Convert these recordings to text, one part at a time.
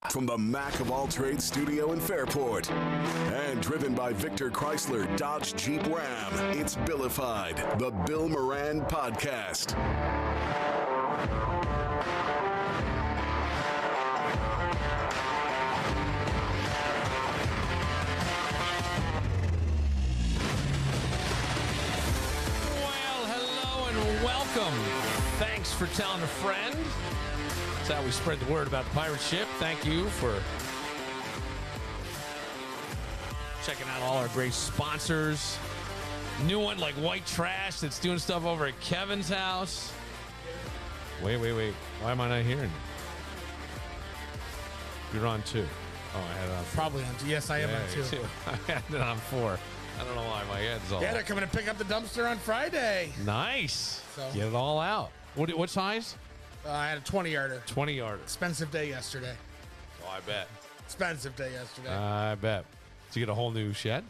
From the Mac of All Trades studio in Fairport. And driven by Victor Chrysler, Dodge, Jeep, Ram. It's Billified, the Bill Moran Podcast. Well, hello and welcome. Thanks for telling a friend. That's how we spread the word about the pirate ship. Thank you for checking out all our great sponsors. New one like White Trash that's doing stuff over at Kevin's house. Wait. Why am I not hearing? You're on 2. Oh, I had it on 4. Probably on 2. Yes, I am on 2. I had it on 4. I don't know why my head's all. Yeah, they're coming to pick up the dumpster on Friday. Nice. So. Get it all out. What size? I had a 20-yarder. 20-yarder. Expensive day yesterday. Oh, I bet. Expensive day yesterday. I bet. So you get a whole new shed?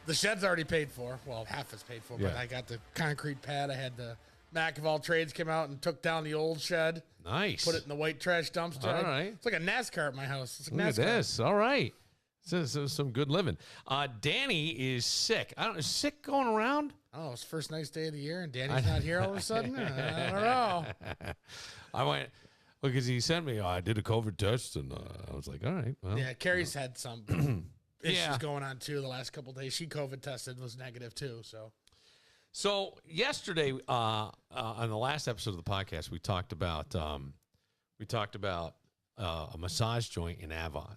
The shed's already paid for. Well, half is paid for, but Yeah. I got the concrete pad. I had the Mac of All Trades came out and took down the old shed. Nice. Put it in the white trash dumpster. All right. It's like a NASCAR at my house. It's like Look NASCAR. at this. All right. This is some good living. Danny is sick. Is sick going around? Oh, it's the first nice day of the year, and Danny's not here all of a sudden? I don't know. I went, because he sent me, I did a COVID test, and I was like, all right. Well, Yeah, Carrie's had some issues Yeah. going on, too, the last couple of days. She COVID tested, was negative, too, so. So yesterday, on the last episode of the podcast, we talked about a massage joint in Avon.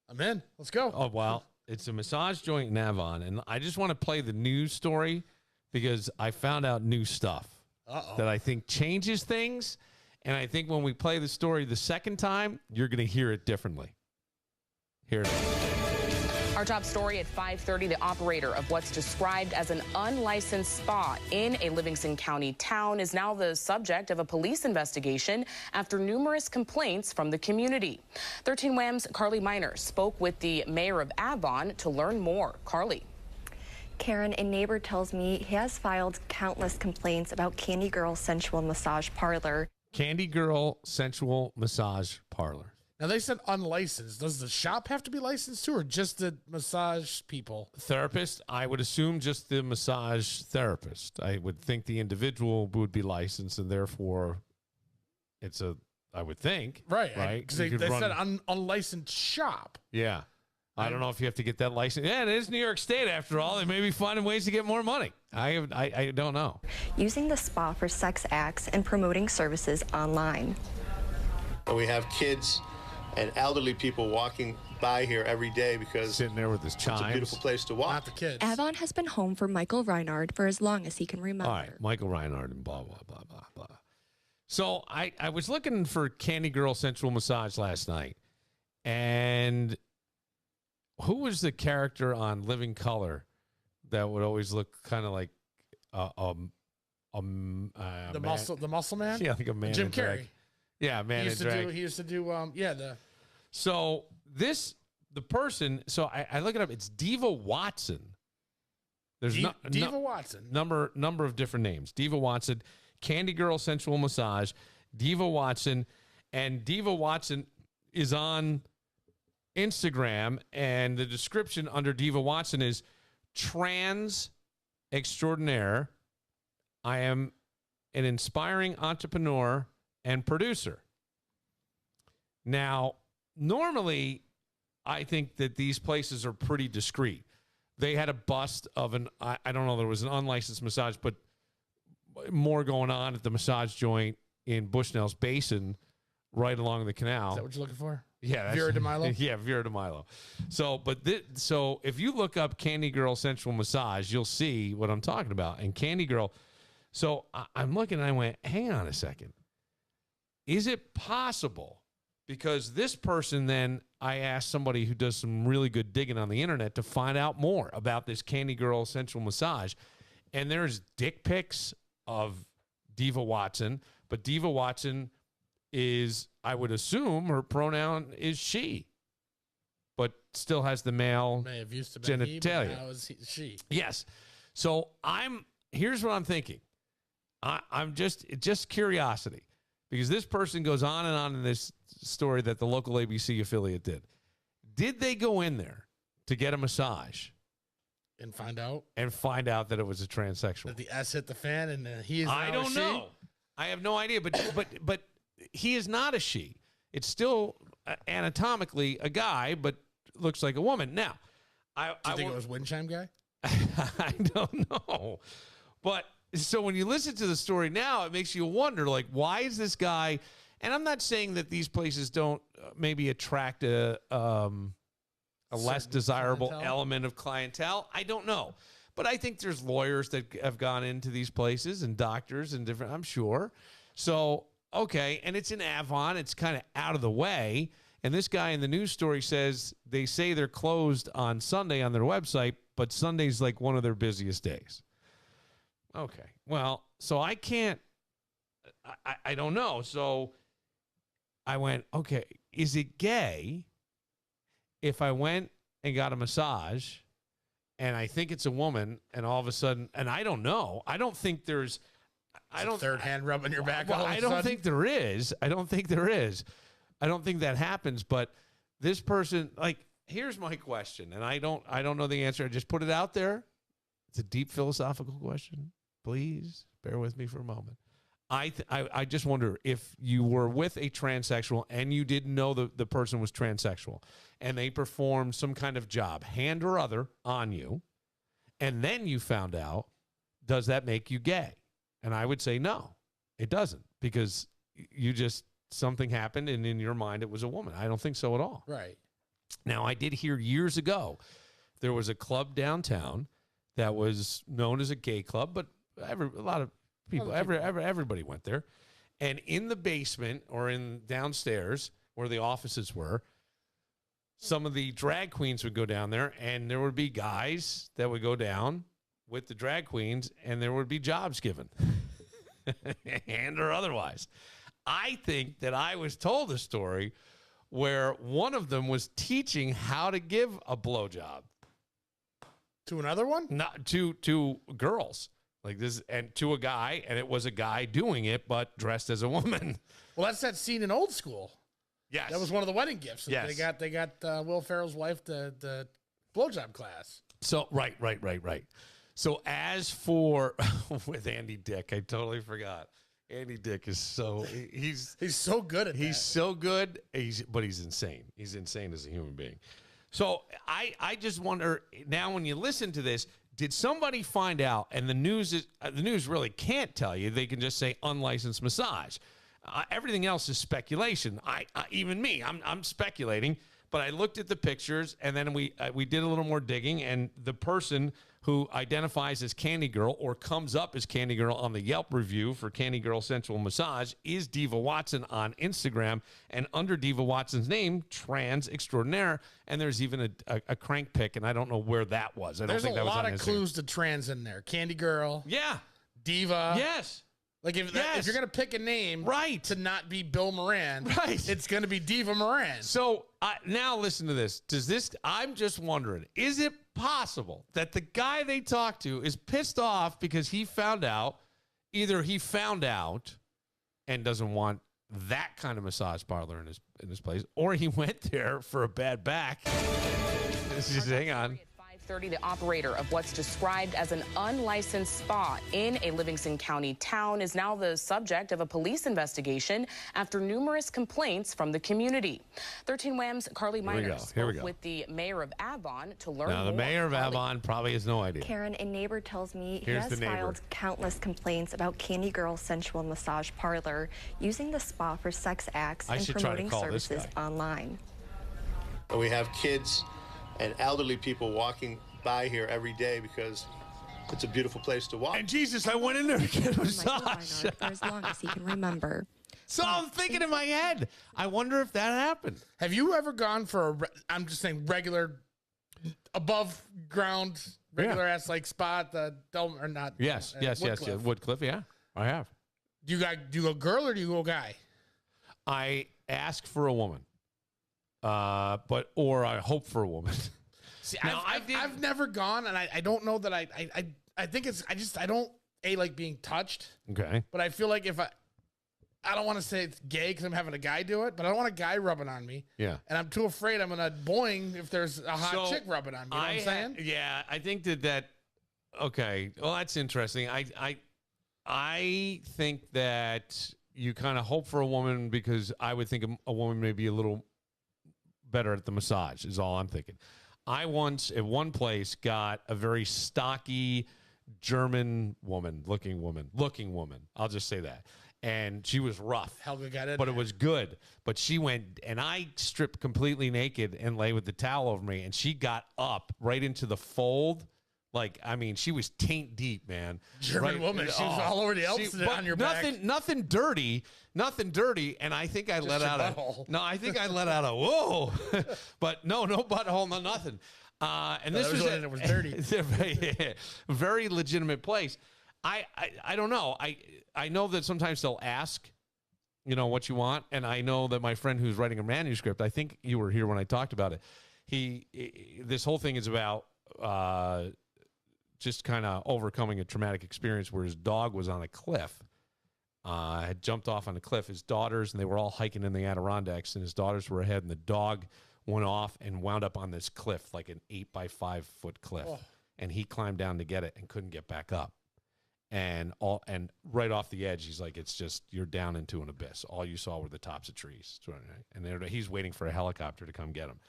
I'm in. Let's go. Oh, well, it's a massage joint in Avon, and I just want to play the news story because I found out new stuff that I think changes things, and I think when we play the story the second time, you're going to hear it differently. Here it is. Our top story at 5:30, the operator of what's described as an unlicensed spa in a Livingston County town is now the subject of a police investigation after numerous complaints from the community. 13 Wham's Carly Miner spoke with the mayor of Avon to learn more. Carly. Karen, a neighbor tells me he has filed countless complaints about Candy Girl Sensual Massage Parlor. Candy Girl Sensual Massage Parlor. Now, they said unlicensed. Does the shop have to be licensed too, or just the massage people? Therapist, I would assume just the massage therapist. I would think the individual would be licensed, and therefore I would think. Right. Right? Because they said unlicensed shop. Yeah. I don't know if you have to get that license. Yeah, it is New York State, after all. They may be finding ways to get more money. I don't know. Using the spa for sex acts and promoting services online. We have kids and elderly people walking by here every day because Sitting there with his chimes. it's a beautiful place to Not walk. the kids. Avon has been home for Michael Reinhard for as long as he can remember. All right, Michael Reinhardt and blah, blah, blah, blah, blah. So I was looking for Candy Girl Sensual Massage last night, and who was the character on Living Color that would always look kind of like The man? muscle man? Yeah, like a man Jim in drag. Carrey. Yeah, man in drag. He used to do So the person, so I look it up. It's Diva Watson. There's Diva Watson. number of different names. Diva Watson, Candy Girl Sensual Massage, Diva Watson, and Diva Watson is on Instagram, and the description under Diva Watson is trans extraordinaire. I am an inspiring entrepreneur and producer. Now, normally, I think that these places are pretty discreet. They had a bust of I don't know, there was an unlicensed massage, but more going on at the massage joint in Bushnell's Basin right along the canal. Is that what you're looking for? Yeah. Vera DeMilo? Yeah, Vera DeMilo. So, so if you look up Candy Girl Sensual Massage, you'll see what I'm talking about. And Candy Girl, so I'm looking and I went, hang on a second. Is it possible? Because this person then, I asked somebody who does some really good digging on the internet to find out more about this Candy Girl Sensual Massage. And there's dick pics of Diva Watson, but Diva Watson is, I would assume, her pronoun is she, but still has the male May have used to be he, but genitalia. now it's she. Yes. So here's what I'm thinking. I'm just curiosity. because this person goes on and on in this story that the local ABC affiliate did. Did they go in there to get a massage And find out that it was a transsexual? that the S hit the fan and he is now I don't a she? know. I have no idea, but he is not a she. It's still anatomically a guy, but looks like a woman. Now, Do you think it was Windchime guy? I don't know. But so when you listen to the story now, it makes you wonder, like, why is this guy? And I'm not saying that these places don't maybe attract a less desirable element of clientele. I don't know. But I think there's lawyers that have gone into these places and doctors and different, I'm sure. So, okay. And it's in Avon. It's kind of out of the way. And this guy in the news story says they say they're closed on Sunday on their website, but Sunday's like one of their busiest days. Okay. Well, so I can't, I don't know. So I went, okay, is it gay if I went and got a massage and I think it's a woman and all of a sudden, and I don't know, I don't think there's, I don't third hand rubbing your back. Well, I don't think there is. I don't think there is. I don't think that happens. But this person, like, here's my question, and I don't know the answer. I just put it out there. It's a deep philosophical question. Please bear with me for a moment. I just wonder if you were with a transsexual and you didn't know the person was transsexual and they performed some kind of job, hand or other, on you, and then you found out, does that make you gay? And I would say no, it doesn't, because you just, something happened and in your mind it was a woman. I don't think so at all. Right. Now, I did hear years ago there was a club downtown that was known as a gay club, but a lot of people, everybody went there. And in the basement or in downstairs where the offices were, some of the drag queens would go down there, and there would be guys that would go down with the drag queens, and there would be jobs given, and or otherwise. I think that I was told a story where one of them was teaching how to give a blowjob To another one? not to girls like this, and to a guy, and it was a guy doing it but dressed as a woman. Well, that's that scene in Old School. Yes, That was one of the wedding gifts. Yes. They got Will Ferrell's wife the blowjob class. So right. So as for with Andy Dick, I totally forgot. Andy Dick is he's so good at he's that. so good. But he's insane. He's insane as a human being. So I just wonder now, when you listen to this, did somebody find out? And the news really can't tell you. They can just say unlicensed massage. Everything else is speculation. Even me, I'm speculating. But I looked at the pictures, and then we did a little more digging, and the person who identifies as Candy Girl or comes up as Candy Girl on the Yelp review for Candy Girl Sensual Massage is Diva Watson on Instagram, and under Diva Watson's name, Trans Extraordinaire, and there's even a crank pic, and I don't know where that was. There's a lot of clues to trans in there. Candy Girl. Yeah. Diva. Yes. Like if you're gonna pick a name, right, to not be Bill Moran, right, it's gonna be Diva Moran. So now listen to this. I'm just wondering, is it possible that the guy they talked to is pissed off because he found out, either he found out and doesn't want that kind of massage parlor in his place, or he went there for a bad back? Hang on. 5:30, the operator of what's described as an unlicensed spa in a Livingston County town is now the subject of a police investigation after numerous complaints from the community. 13 Wham's Carly Miner spoke with the mayor of Avon to learn more. Now, the mayor of Avon probably has no idea. Karen, a neighbor tells me he Here's has filed countless complaints about Candy Girl Sensual Massage Parlor using the spa for sex acts and promoting services online. We have kids and elderly people walking by here every day because it's a beautiful place to walk. And Jesus, I went in there to get a massage. For as long as he can remember. So I'm thinking in my head, I wonder if that happened. Have you ever gone for I'm just saying regular, above ground, regular ass like spot the or not? Yes, Woodcliff. Woodcliff, yeah, I have. Do you go girl or do you go guy? I ask for a woman, or I hope for a woman. See, I've never gone, and I don't know that I think it's I don't like being touched. Okay, but I feel like if I don't want to say it's gay because I'm having a guy do it, but I don't want a guy rubbing on me. Yeah. And I'm too afraid I'm going to boing if there's a hot chick rubbing on me. You know what I'm saying? Yeah, I think that okay. Well, that's interesting. I think that you kind of hope for a woman because I would think a woman may be a little better at the massage is all I'm thinking. I once at one place got a very stocky German looking woman. I'll just say that. And she was rough. Helga got it. But it was good. But she went, and I stripped completely naked and lay with the towel over me, and she got up right into the fold. Like, I mean, she was taint deep, man. German woman. She was all over the Alps on your back. Nothing dirty. And I think I let out I think I let out a whoa. But no butthole, no nothing. And this was it was dirty. It's a very legitimate place. I don't know. I know that sometimes they'll ask, what you want. And I know that my friend who's writing a manuscript, I think you were here when I talked about it. This whole thing is about just kind of overcoming a traumatic experience where his dog was on a cliff, had jumped off on a cliff. His daughters, and they were all hiking in the Adirondacks, and his daughters were ahead, and the dog went off and wound up on this cliff, like an 8-by-5 foot cliff. Oh. And he climbed down to get it and couldn't get back up. And right off the edge, he's like, it's just, you're down into an abyss. All you saw were the tops of trees. And he's waiting for a helicopter to come get him.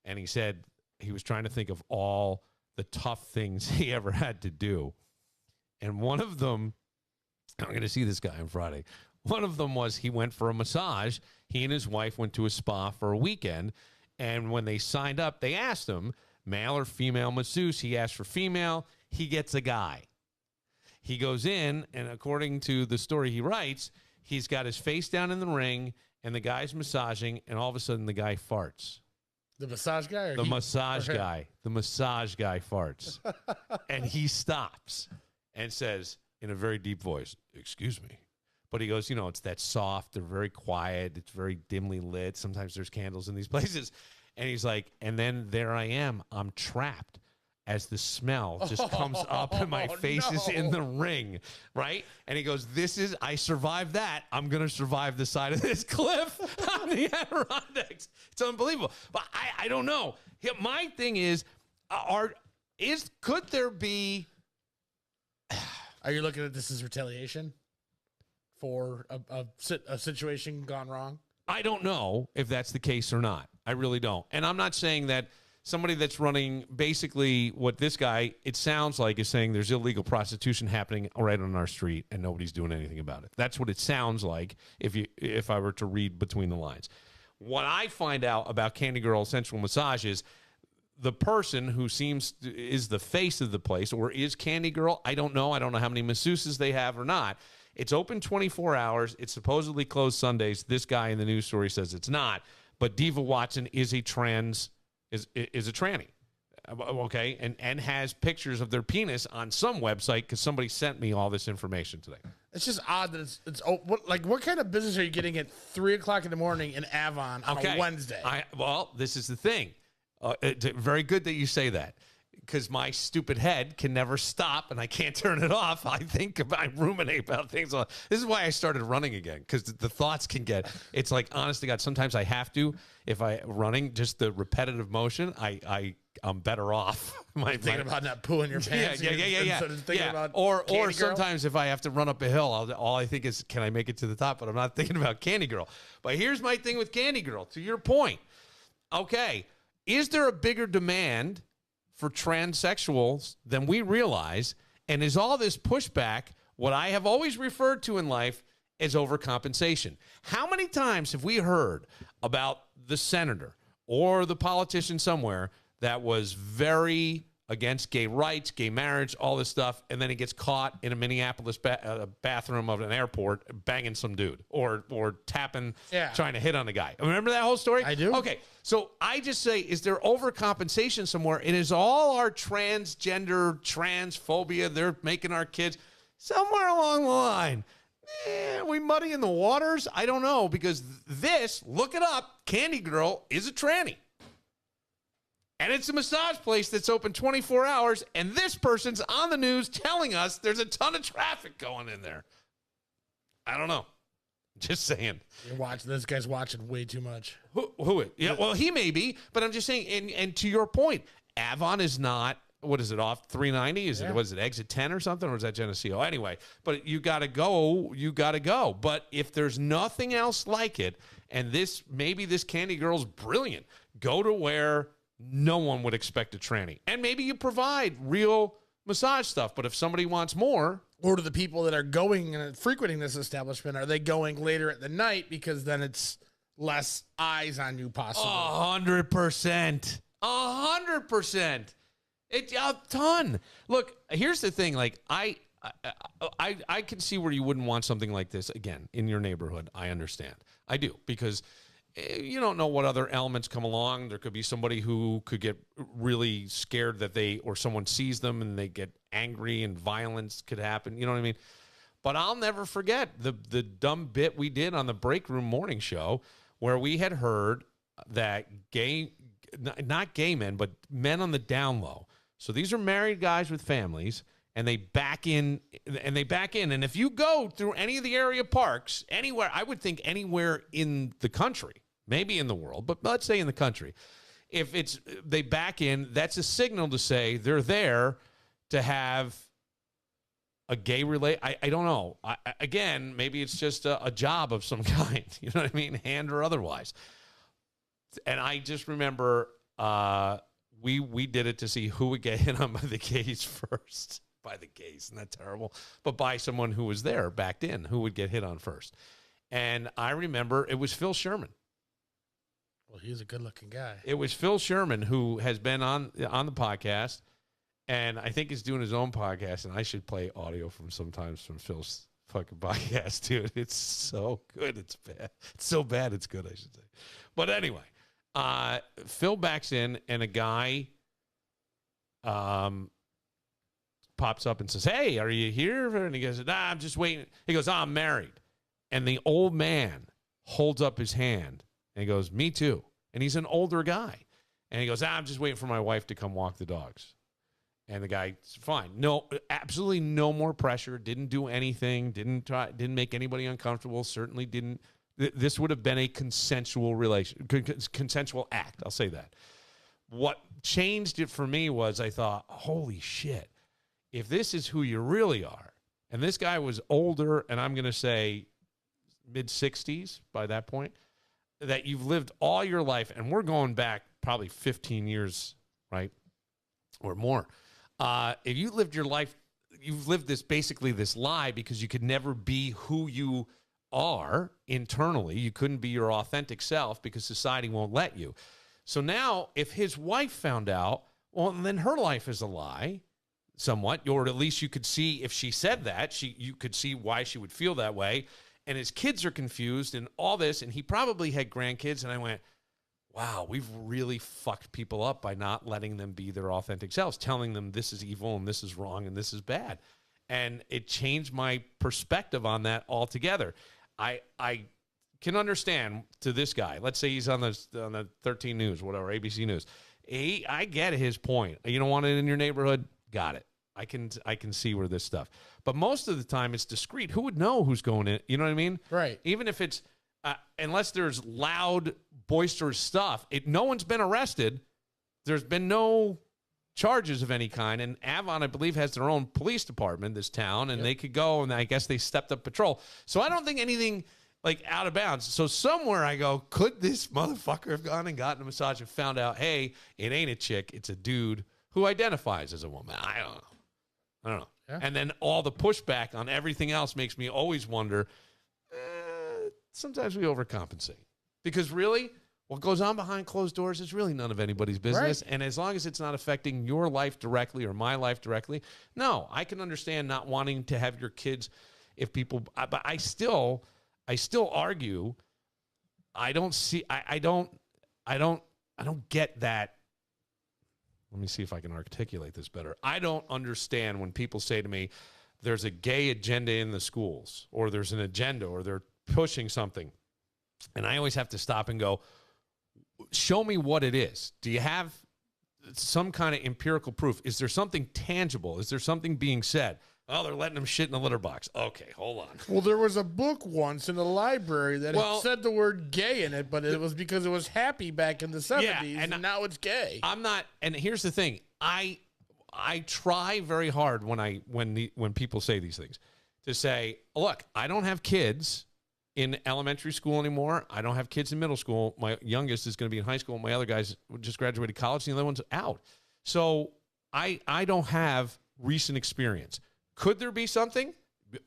And he said he was trying to think of all the tough things he ever had to do. And one of them, I'm going to see this guy on Friday. One of them was he went for a massage. He and his wife went to a spa for a weekend. And when they signed up, they asked him, male or female masseuse. He asked for female. He gets a guy. He goes in, and according to the story he writes, he's got his face down in the ring, and the guy's massaging, and all of a sudden the guy farts. The massage guy? The massage guy. The massage guy farts. And he stops and says in a very deep voice, excuse me. But he goes, it's that soft. They're very quiet. It's very dimly lit. Sometimes there's candles in these places. And he's like, and then there I am. I'm trapped as the smell just comes up and my face is in the ring, right? And he goes, I survived that. I'm going to survive the side of this cliff on the Adirondacks. It's unbelievable. But I don't know. My thing is, could there be... Are you looking at this as retaliation for a situation gone wrong? I don't know if that's the case or not. I really don't. And I'm not saying that somebody that's running basically what this guy, it sounds like, is saying there's illegal prostitution happening right on our street and nobody's doing anything about it. That's what it sounds like if I were to read between the lines. What I find out about Candy Girl Sensual Massage is the person who is the face of the place, or is Candy Girl. I don't know. I don't know how many masseuses they have or not. It's open 24 hours. It's supposedly closed Sundays. This guy in the news story says it's not. But Diva Watson is a tranny, okay, and has pictures of their penis on some website because somebody sent me all this information today. It's just odd that what kind of business are you getting at 3:00 in the morning in Avon on a Wednesday? This is the thing. It's very good that you say that, because my stupid head can never stop and I can't turn it off. I ruminate about things. This is why I started running again, because the thoughts can get, it's like, honest to God, sometimes I have to, if running, just the repetitive motion, I'm better off. Thinking about not pooing your pants. Yeah. Or sometimes if I have to run up a hill, all I think is, can I make it to the top? But I'm not thinking about Candy Girl. But here's my thing with Candy Girl, to your point. Okay, is there a bigger demand for transsexuals than we realize? And is all this pushback what I have always referred to in life as overcompensation? How many times have we heard about the senator or the politician somewhere that was very against gay rights, gay marriage, all this stuff, and then he gets caught in a Minneapolis bathroom of an airport banging some dude or tapping, trying to hit on a guy? Remember that whole story? I do. Okay, so I just say, is there overcompensation somewhere? It is all our transgender, transphobia, they're making our kids, somewhere along the line, are we muddying the waters? I don't know, because look it up, Candy Girl is a tranny. And it's a massage place that's open 24 hours, and this person's on the news telling us there's a ton of traffic going in there. I don't know. Just saying. This guy's watching way too much. Who? Yeah, well, he may be, but I'm just saying. And to your point, Avon is not. What is it off 390? Is it was it exit 10 or something, or is that Geneseo? Anyway, but you got to go. You got to go. But if there's nothing else like it, and maybe this Candy Girl's brilliant, go to where no one would expect a tranny, and maybe you provide real massage stuff. But if somebody wants more. Or to the people that are going and frequenting this establishment, are they going later at the night because then it's less eyes on you possibly? 100%. 100%. It's a ton. Look, here's the thing. Like, I can see where you wouldn't want something like this, again, in your neighborhood. I understand. I do, because you don't know what other elements come along. There could be somebody who could get really scared or someone sees them and they get angry and violence could happen. You know what I mean? But I'll never forget the dumb bit we did on the Break Room morning show where we had heard that not gay men, but men on the down low. So these are married guys with families, and they back in. And if you go through any of the area parks, anywhere, I would think anywhere in the country, maybe in the world, but let's say in the country, if they back in, that's a signal to say they're there to have a gay I don't know. Again, maybe it's just a job of some kind. You know what I mean? Hand or otherwise. And I just remember we did it to see who would get hit on by the gays first. By the gays, isn't that terrible? But by someone who was there, backed in, who would get hit on first. And I remember it was Phil Sherman. Well, he's a good-looking guy. It was Phil Sherman, who has been on the podcast, and I think he's doing his own podcast, and I should play audio sometimes from Phil's fucking podcast, dude. It's so good, it's bad. It's so bad, it's good, I should say. But anyway, Phil backs in, and a guy pops up and says, "Hey, are you here?" And he goes, "Nah, I'm just waiting." He goes, "I'm married." And the old man holds up his hand, and he goes, "Me too." And he's an older guy. And he goes, "I'm just waiting for my wife to come walk the dogs." And the guy's fine. No, absolutely no more pressure. Didn't do anything. Didn't make anybody uncomfortable. Certainly didn't. This would have been a consensual consensual act. I'll say that. What changed it for me was I thought, holy shit, if this is who you really are, and this guy was older, and I'm going to say mid-60s by that point, that you've lived all your life, and we're going back probably 15 years, right, or more. If you lived your life, you've lived this lie because you could never be who you are internally. You couldn't be your authentic self because society won't let you. So now if his wife found out, well, then her life is a lie somewhat, or at least you could see if she said that, you could see why she would feel that way. And his kids are confused and all this, and he probably had grandkids. And I went, wow, we've really fucked people up by not letting them be their authentic selves, telling them this is evil and this is wrong and this is bad. And it changed my perspective on that altogether. I can understand to this guy. Let's say he's on the 13 News, whatever, ABC News. I get his point. You don't want it in your neighborhood? Got it. I can see where this stuff. But most of the time it's discreet. Who would know who's going in? You know what I mean? Right. Even if it's unless there's loud, boisterous stuff, no one's been arrested. There's been no charges of any kind. And Avon, I believe, has their own police department, this town, and they could go, and I guess they stepped up patrol. So I don't think anything like out of bounds. So somewhere I go, could this motherfucker have gone and gotten a massage and found out, hey, it ain't a chick, it's a dude who identifies as a woman? I don't know. Yeah. And then all the pushback on everything else makes me always wonder, sometimes we overcompensate. Because really, what goes on behind closed doors is really none of anybody's business. Right. And as long as it's not affecting your life directly or my life directly, no, I can understand not wanting to have your kids if people, but I still argue, I don't get that. Let me see if I can articulate this better. I don't understand when people say to me, there's a gay agenda in the schools, or there's an agenda, or they're pushing something. And I always have to stop and go, show me what it is. Do you have some kind of empirical proof? Is there something tangible? Is there something being said? Oh, they're letting them shit in the litter box. Okay, hold on. Well, there was a book once in the library that had said the word gay in it, but it was because it was happy back in the 70s, and now it's gay. I'm not, and here's the thing. I try very hard when people say these things to say, look, I don't have kids in elementary school anymore. I don't have kids in middle school. My youngest is going to be in high school. My other guys just graduated college, and the other one's out. So I don't have recent experience. Could there be something?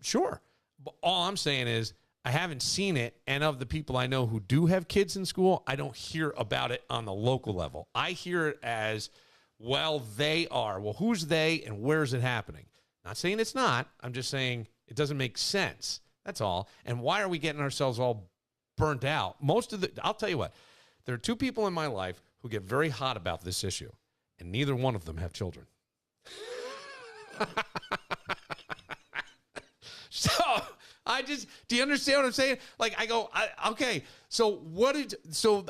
Sure. But all I'm saying is I haven't seen it, and of the people I know who do have kids in school, I don't hear about it on the local level. I hear it as, well, they are. Well, who's they, and where is it happening? Not saying it's not. I'm just saying it doesn't make sense. That's all. And why are we getting ourselves all burnt out? I'll tell you what, there are two people in my life who get very hot about this issue, and neither one of them have children. So do you understand what I'm saying? Like, I go, okay, so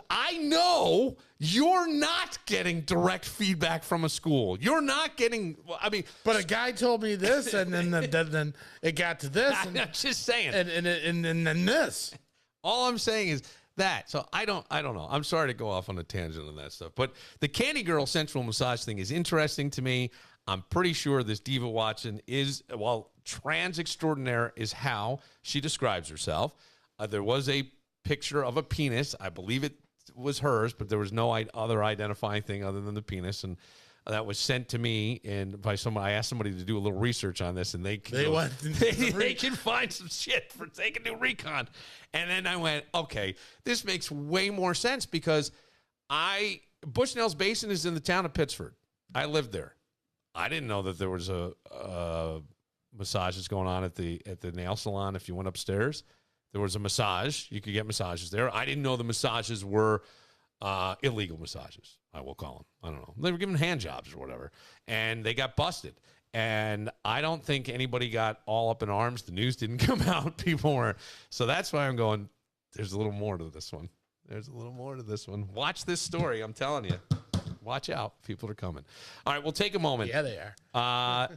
I know you're not getting direct feedback from a school. You're not getting, but a guy told me this, and then it got to this. I'm just saying. And then this. All I'm saying is that. So I don't know. I'm sorry to go off on a tangent on that stuff, but the Candy Girl sensual massage thing is interesting to me. I'm pretty sure this Diva Watson is, trans extraordinaire is how she describes herself. There was a picture of a penis. I believe it was hers, but there was no other identifying thing other than the penis. And that was sent to me by somebody. I asked somebody to do a little research on this, and they can find some shit they can do recon. And then I went, okay, this makes way more sense because Bushnell's Basin is in the town of Pittsford. I lived there. I didn't know that there was a massages going on at the nail salon. If you went upstairs, there was a massage. You could get massages there. I didn't know the massages were illegal massages, I will call them. I don't know. They were giving hand jobs or whatever, and they got busted. And I don't think anybody got all up in arms. The news didn't come out. People were. So that's why I'm going, there's a little more to this one. There's a little more to this one. Watch this story. I'm telling you. Watch out. People are coming. All right, we'll take a moment. Yeah, they are. I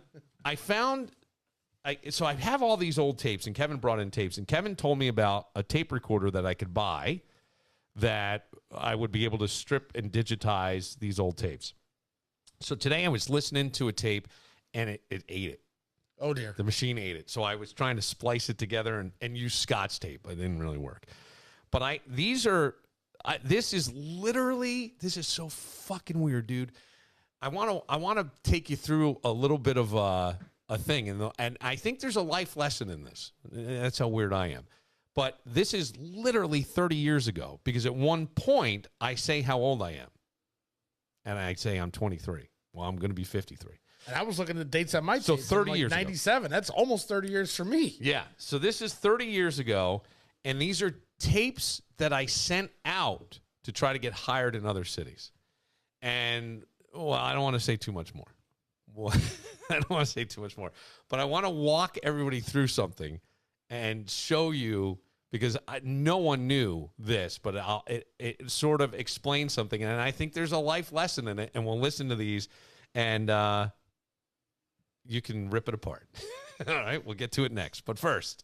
have all these old tapes, and Kevin brought in tapes, and Kevin told me about a tape recorder that I could buy that I would be able to strip and digitize these old tapes. So today I was listening to a tape, and it ate it. Oh, dear. The machine ate it. So I was trying to splice it together and use Scotch tape. It didn't really work. But this is so fucking weird, dude. I want to take you through a little bit of a thing, and I think there's a life lesson in this. That's how weird I am. But this is literally 30 years ago, because at one point I say how old I am, and I say I'm 23. Well, I'm going to be 53. And I was looking at the dates on my so tapes. 30 years 97. Ago. That's almost 30 years for me. Yeah. So this is 30 years ago, and these are tapes that I sent out to try to get hired in other cities. And, well, I don't want to say too much more. Well, I don't want to say too much more. But I want to walk everybody through something and show you, because no one knew this, but it sort of explains something. And I think there's a life lesson in it. And we'll listen to these, and you can rip it apart. All right, we'll get to it next. But first,